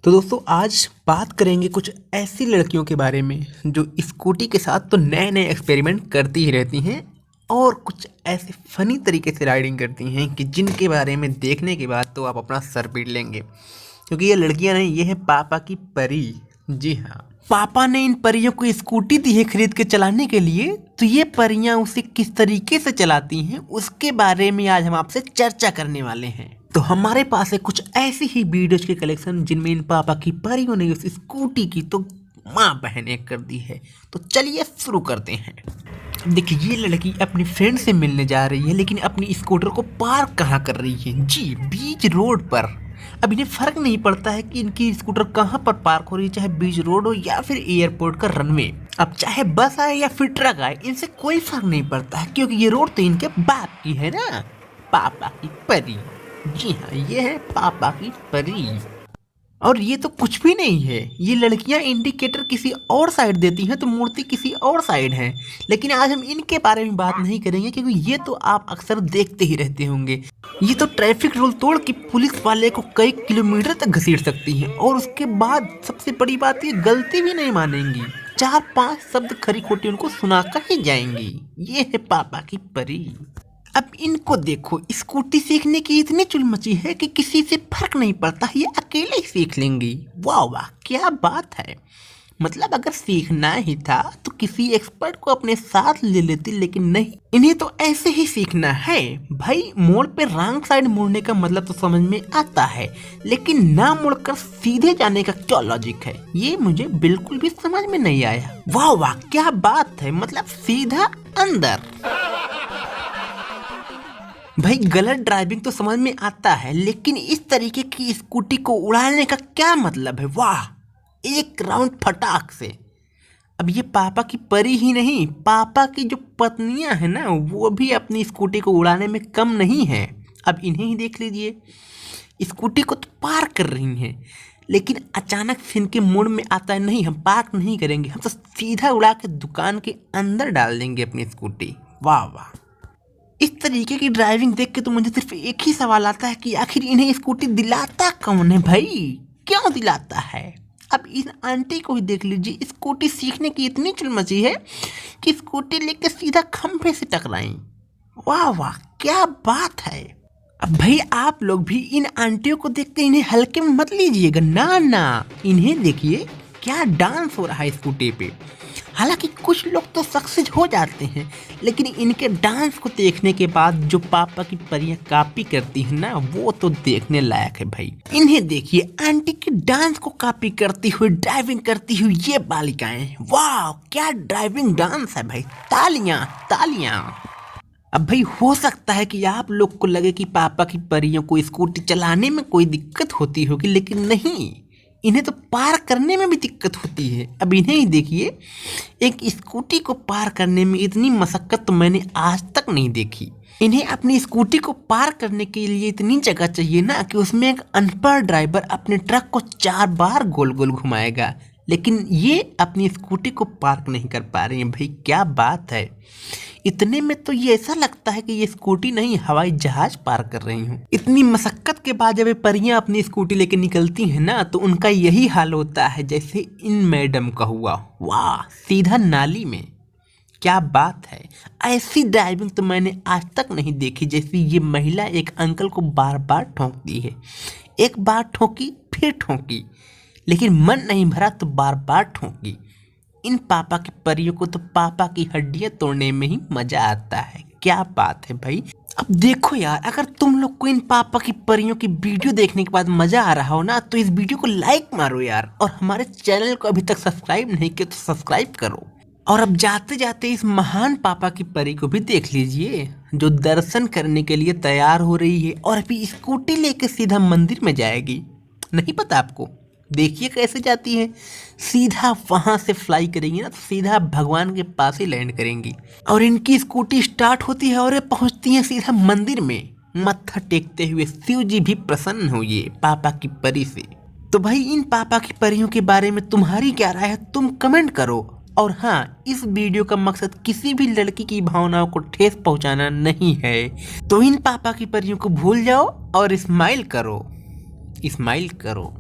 तो दोस्तों आज बात करेंगे कुछ ऐसी लड़कियों के बारे में जो स्कूटी के साथ तो नए नए एक्सपेरिमेंट करती ही रहती हैं और कुछ ऐसे फनी तरीके से राइडिंग करती हैं कि जिनके बारे में देखने के बाद तो आप अपना सर पीट लेंगे। क्योंकि ये लड़कियां नहीं, ये है पापा की परी। जी हाँ, पापा ने इन परियों को स्कूटी दी है खरीद के चलाने के लिए, तो ये परियां उसे किस तरीके से चलाती हैं उसके बारे में आज हम आपसे चर्चा करने वाले हैं। तो हमारे पास है कुछ ऐसी ही वीडियोज के कलेक्शन जिनमें इन पापा की परियों ने उस स्कूटी की तो माँ बहन एक कर दी है। तो चलिए शुरू करते हैं। देखिए, ये लड़की अपनी फ्रेंड से मिलने जा रही है, लेकिन अपनी स्कूटर को पार्क कहाँ कर रही है? जी, बीच रोड पर। अब इन्हें फर्क नहीं पड़ता है कि इनकी स्कूटर कहाँ पर पार्क हो रही है, चाहे बीच रोड हो या फिर एयरपोर्ट का रनवे। अब चाहे बस आए या फिर ट्रक आए, इनसे कोई फर्क नहीं पड़ता है, क्योंकि ये रोड तो इनके बाप की है ना। पापा की परी। जी हाँ, ये है पापा की परी। और ये तो कुछ भी नहीं है, ये लड़कियां इंडिकेटर किसी और साइड देती हैं तो मूर्ति किसी और साइड है। लेकिन आज हम इनके बारे में बात नहीं करेंगे, क्योंकि ये तो आप अक्सर देखते ही रहते होंगे। ये तो ट्रैफिक रूल तोड़ के पुलिस वाले को कई किलोमीटर तक घसीट सकती हैं, और उसके बाद सबसे बड़ी बात, ये गलती भी नहीं मानेंगी। 4-5 शब्द खरी खोटी उनको सुनाकर ही जाएंगी। ये है पापा की परी। अब इनको देखो, स्कूटी सीखने की इतनी चुल मची है कि किसी से फर्क नहीं पड़ता, ये अकेले ही सीख लेंगी। वाह वाह, क्या बात है। मतलब अगर सीखना ही था तो किसी एक्सपर्ट को अपने साथ ले लेती, लेकिन नहीं, इन्हें तो ऐसे ही सीखना है। भाई, मोड़ पे रॉन्ग साइड मुड़ने का मतलब तो समझ में आता है, लेकिन ना मुड़कर सीधे जाने का क्या लॉजिक है, ये मुझे बिल्कुल भी समझ में नहीं आया। वाह वाह, क्या बात है। मतलब सीधा अंदर। भाई, गलत ड्राइविंग तो समझ में आता है, लेकिन इस तरीके की स्कूटी को उड़ाने का क्या मतलब है? वाह, एक राउंड फटाक से। अब ये पापा की परी ही नहीं, पापा की जो पत्नियां हैं ना, वो भी अपनी स्कूटी को उड़ाने में कम नहीं है। अब इन्हें ही देख लीजिए, स्कूटी को तो पार्क कर रही हैं, लेकिन अचानक से इनके मूड में आता है, नहीं हम पार्क नहीं करेंगे, हम तो सीधा उड़ा के दुकान के अंदर डाल देंगे अपनी स्कूटी। वाह वाह। इस तरीके की ड्राइविंग देख के तो मुझे सिर्फ एक ही सवाल आता है कि आखिर इन्हें स्कूटी दिलाता कौन है? भाई, क्यों दिलाता है? अब इन आंटी को ही देख लीजिए, स्कूटी सीखने की इतनी चुल मची है कि स्कूटी लेके सीधा खंभे से टकराई। वाह वाह, क्या बात है। अब भाई, आप लोग भी इन आंटियों को देख के इन्हें हल्के में मत लीजिएगा, ना ना। इन्हें देखिए क्या डांस हो रहा है स्कूटी पे। हालांकि कुछ लोग तो सक्सेस हो जाते हैं, लेकिन इनके डांस को देखने के बाद जो पापा की परियां कॉपी करती हैं ना, वो तो देखने लायक है भाई। इन्हें देखिए, आंटी के डांस को कॉपी करती हुई, ड्राइविंग करती हुई ये बालिकाएं। वाह, क्या ड्राइविंग डांस है भाई। तालियां तालियां। अब भाई, हो सकता है कि आप लोग को लगे कि पापा की परियों को स्कूटी चलाने में कोई दिक्कत होती होगी, लेकिन नहीं, इन्हें तो पार करने में भी दिक्कत होती है। अब इन्हें ही देखिए, एक स्कूटी को पार करने में इतनी मशक्कत तो मैंने आज तक नहीं देखी। इन्हें अपनी स्कूटी को पार करने के लिए इतनी जगह चाहिए ना कि उसमें एक अनपढ़ ड्राइवर अपने ट्रक को 4 बार गोल गोल घुमाएगा, लेकिन ये अपनी स्कूटी को पार्क नहीं कर पा रही हैं। भाई, क्या बात है। इतने में तो ये ऐसा लगता है कि ये स्कूटी नहीं, हवाई जहाज पार कर रही हूँ। इतनी मशक्कत के बाद जब ये परियां अपनी स्कूटी लेके निकलती हैं ना, तो उनका यही हाल होता है जैसे इन मैडम का हुआ। वाह, सीधा नाली में। क्या बात है। ऐसी ड्राइविंग तो मैंने आज तक नहीं देखी, जैसी ये महिला एक अंकल को बार बार ठोंकती है। एक बार ठोकी, फिर ठोकी, लेकिन मन नहीं भरा तो बार बार ठोकी। इन पापा की परियों को तो पापा की हड्डियां तोड़ने में ही मजा आता है। क्या बात है भाई। अब देखो यार, अगर तुम लोग को इन पापा की परियों की वीडियो देखने के बाद मजा आ रहा हो ना, तो इस वीडियो को लाइक मारो यार, और हमारे चैनल को अभी तक सब्सक्राइब नहीं किया तो सब्सक्राइब करो। और अब जाते जाते इस महान पापा की परी को भी देख लीजिए, जो दर्शन करने के लिए तैयार हो रही है और अभी स्कूटी लेके सीधा मंदिर में जाएगी। नहीं पता आपको? देखिए कैसे जाती है, सीधा वहां से फ्लाई करेंगी ना, तो सीधा भगवान के पास ही लैंड करेंगी। और इनकी स्कूटी स्टार्ट होती है और ये पहुंचती है सीधा मंदिर में। मत्था टेकते हुए शिव जी भी प्रसन्न हुए पापा की परी से। तो भाई, इन पापा की परियों के बारे में तुम्हारी क्या राय है, तुम कमेंट करो। और हाँ, इस वीडियो का मकसद किसी भी लड़की की भावनाओं को ठेस पहुंचाना नहीं है। तो इन पापा की परियों को भूल जाओ और स्माइल करो, स्माइल करो।